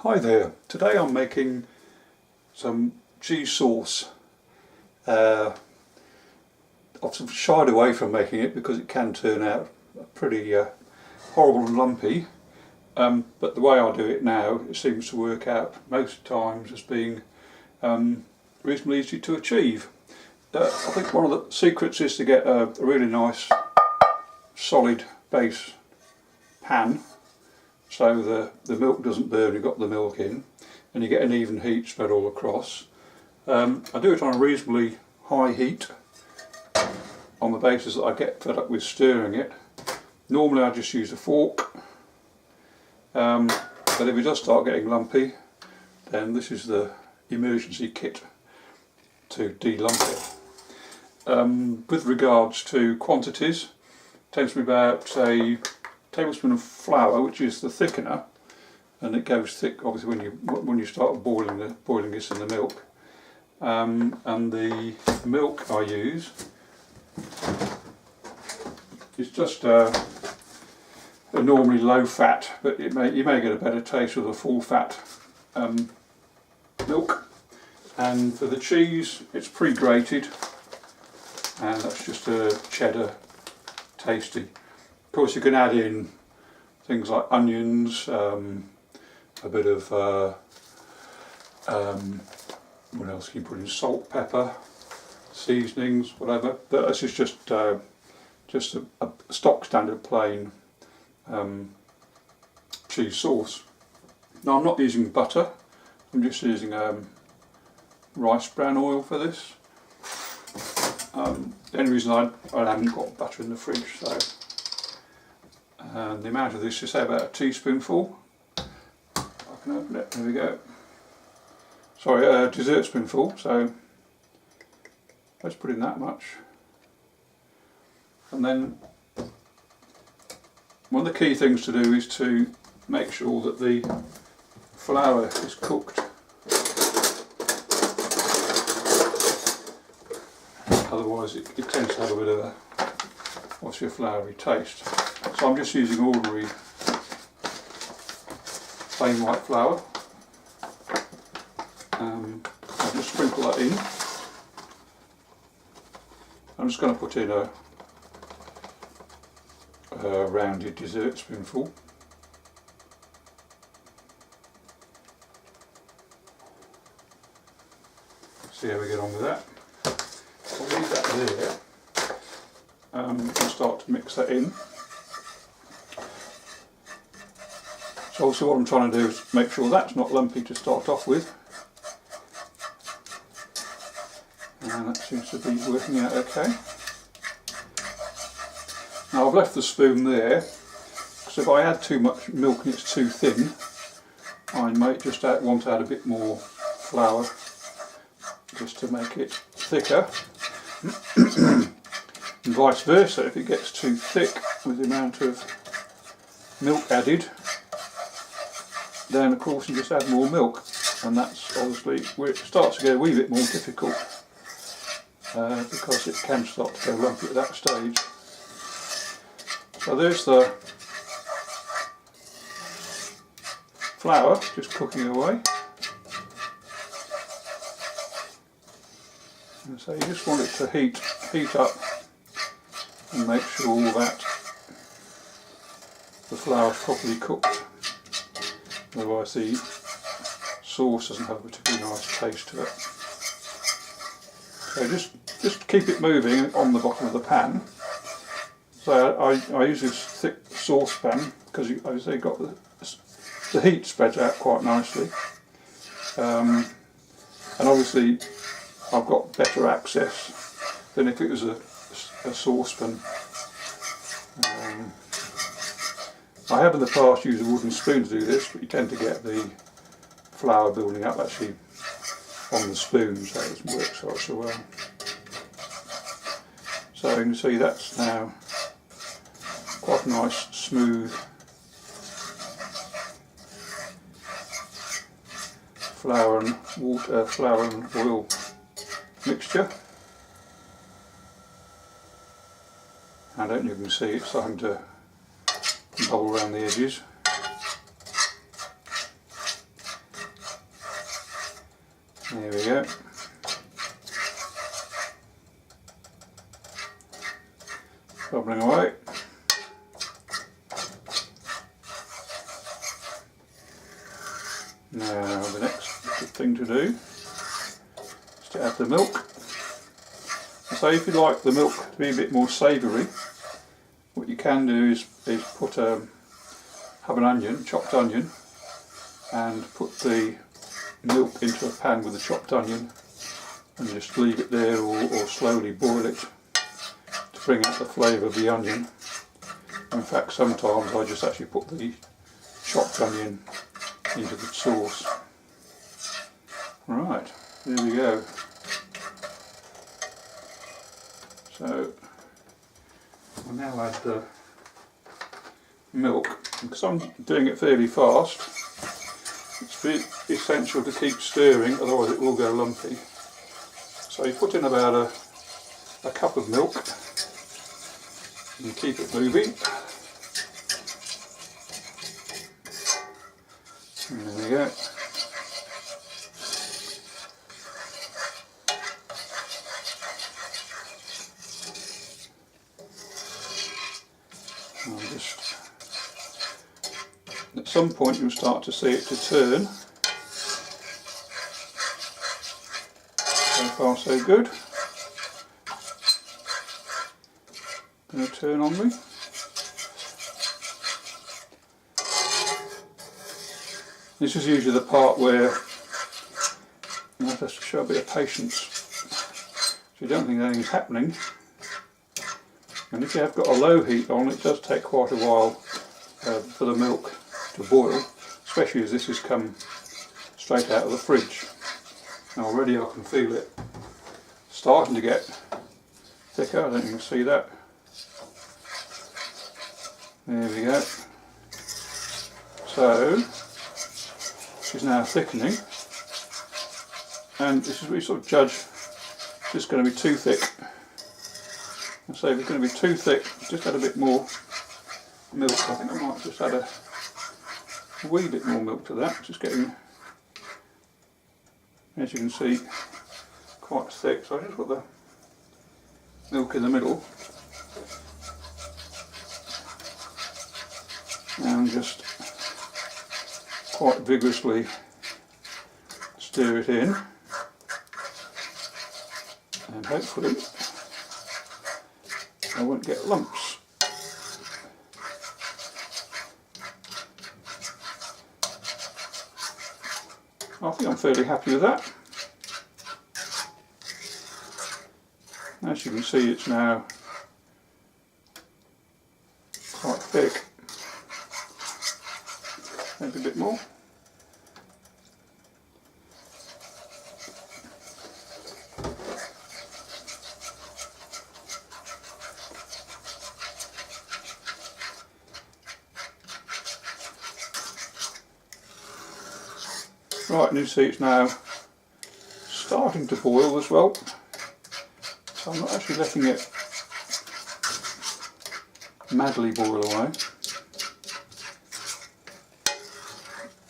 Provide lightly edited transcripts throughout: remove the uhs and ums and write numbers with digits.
Hi there, today I'm making some cheese sauce. I've shied away from making it because it can turn out pretty horrible and lumpy, but the way I do it now, it seems to work out most times as being reasonably easy to achieve. I think one of the secrets is to get a really nice solid base pan, so the milk doesn't burn. You've got the milk in and you get an even heat spread all across. I do it on a reasonably high heat on the basis that I get fed up with stirring it. Normally I just use a fork, but if it does start getting lumpy, then this is the emergency kit to de-lump it. With regards to quantities, it tends to be about a tablespoon of flour, which is the thickener, and it goes thick obviously when you start boiling this in the milk. And the milk I use is just a normally low fat, but you may get a better taste with a full fat milk. And for the cheese, it's pre-grated, and that's just a cheddar tasty. Of course, you can add in things like onions, a bit of what else can you put in? Salt, pepper, seasonings, whatever. But this is just a stock standard plain cheese sauce. Now I'm not using butter. I'm just using rice bran oil for this. The only reason I haven't got butter in the fridge, so the amount of this is say about a teaspoonful. I can open it. There we go. Sorry, a dessert spoonful. So let's put in that much. And then one of the key things to do is to make sure that the flour is cooked. Otherwise it tends to have a bit of a floury taste. So I'm just using ordinary plain white flour. I'll just sprinkle that in. I'm just going to put in a rounded dessert spoonful. See how we get on with that. I'll leave that there and start to mix that in. So also what I'm trying to do is make sure that's not lumpy to start off with. And that seems to be working out okay. Now I've left the spoon there, because if I add too much milk and it's too thin, I might just want to add a bit more flour just to make it thicker. And vice versa, if it gets too thick with the amount of milk added, then of course you just add more milk, and that's obviously where it starts to get a wee bit more difficult, because it can start to go lumpy at that stage. So there's the flour just cooking away. And so you just want it to heat up and make sure that the flour is properly cooked. Otherwise the sauce doesn't have a particularly nice taste to it. So just keep it moving on the bottom of the pan. So I use this thick saucepan because as they got the heat spreads out quite nicely, and obviously I've got better access than if it was a saucepan. I have in the past used a wooden spoon to do this, but you tend to get the flour building up actually on the spoon, so it doesn't work so well. So you can see that's now quite a nice smooth flour and oil mixture. I don't know if you can see it's starting to bubble around the edges. There we go. Bubbling away. Now the next thing to do is to add the milk. So if you like the milk to be a bit more savoury, what you can do is put have an onion, chopped onion, and put the milk into a pan with the chopped onion and just leave it there, or slowly boil it to bring out the flavour of the onion. In fact, sometimes I just actually put the chopped onion into the sauce. Right, there we go. So I'll now add the milk. Because I'm doing it fairly fast, it's essential to keep stirring, otherwise it will go lumpy. So you put in about a cup of milk and keep it moving. And there we go. At some point you'll start to see it to turn. So far so good. Going to turn on me. This is usually the part where you have to show a bit of patience. So you don't think anything's happening. And if you have got a low heat on, it does take quite a while for the milk to boil, especially as this has come straight out of the fridge. Now already I can feel it starting to get thicker. I don't know if you can see that. There we go. So she's now thickening, and this is where you sort of judge if it's going to be too thick. And so if it's going to be too thick, just add a bit more milk. I think I might just add a wee bit more milk to that. It's just getting, as you can see, quite thick. So I just put the milk in the middle and just quite vigorously stir it in, and hopefully I won't get lumps. I think I'm fairly happy with that. As you can see, it's now quite thick. Maybe a bit more. Right, and you see it's now starting to boil as well. So I'm not actually letting it madly boil away.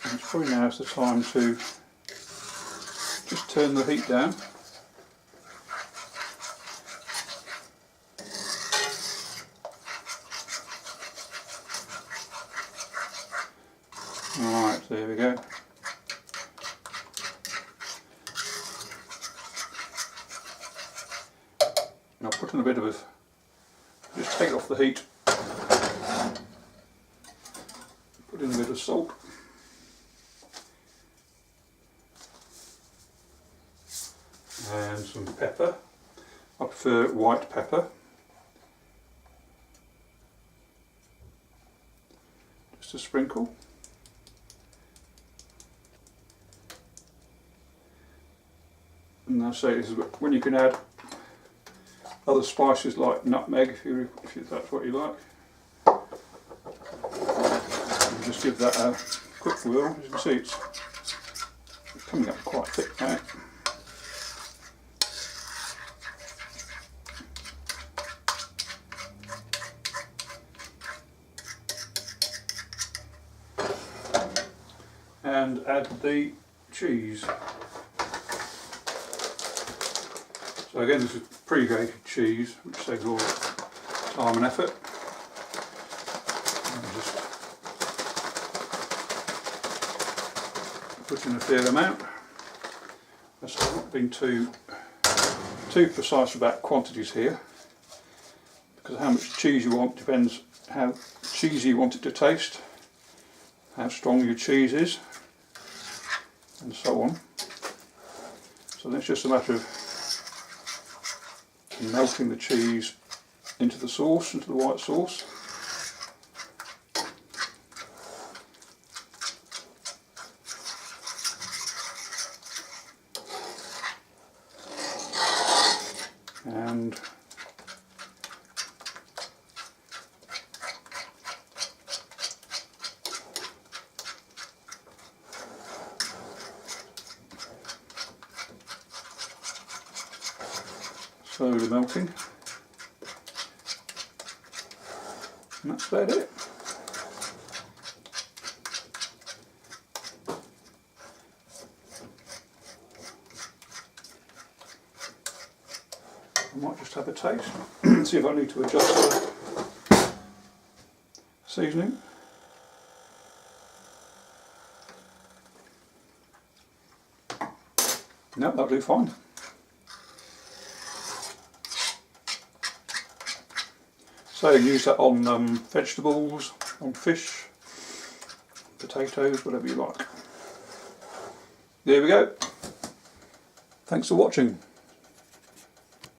And it's probably now is the time to just turn the heat down. Alright, there we go. And I'll put in a bit of, just take off the heat, put in a bit of salt, and some pepper. I prefer white pepper, just a sprinkle. And I say this is when you can add other spices like nutmeg if that's what you like. And just give that a quick whirl. As you can see, it's coming up quite thick now. And add the cheese. So again, this is pre-grated cheese, which saves all the time and effort. And just put in a fair amount. So I'm not being too precise about quantities here, because how much cheese you want depends how cheesy you want it to taste, how strong your cheese is, and so on. So then it's just a matter of melting the cheese into the sauce, into the white sauce. And slowly melting, and that's about it. I might just have a taste, see if I need to adjust the seasoning. No, that'll do fine. So you can use that on vegetables, on fish, potatoes, whatever you like. There we go. Thanks for watching.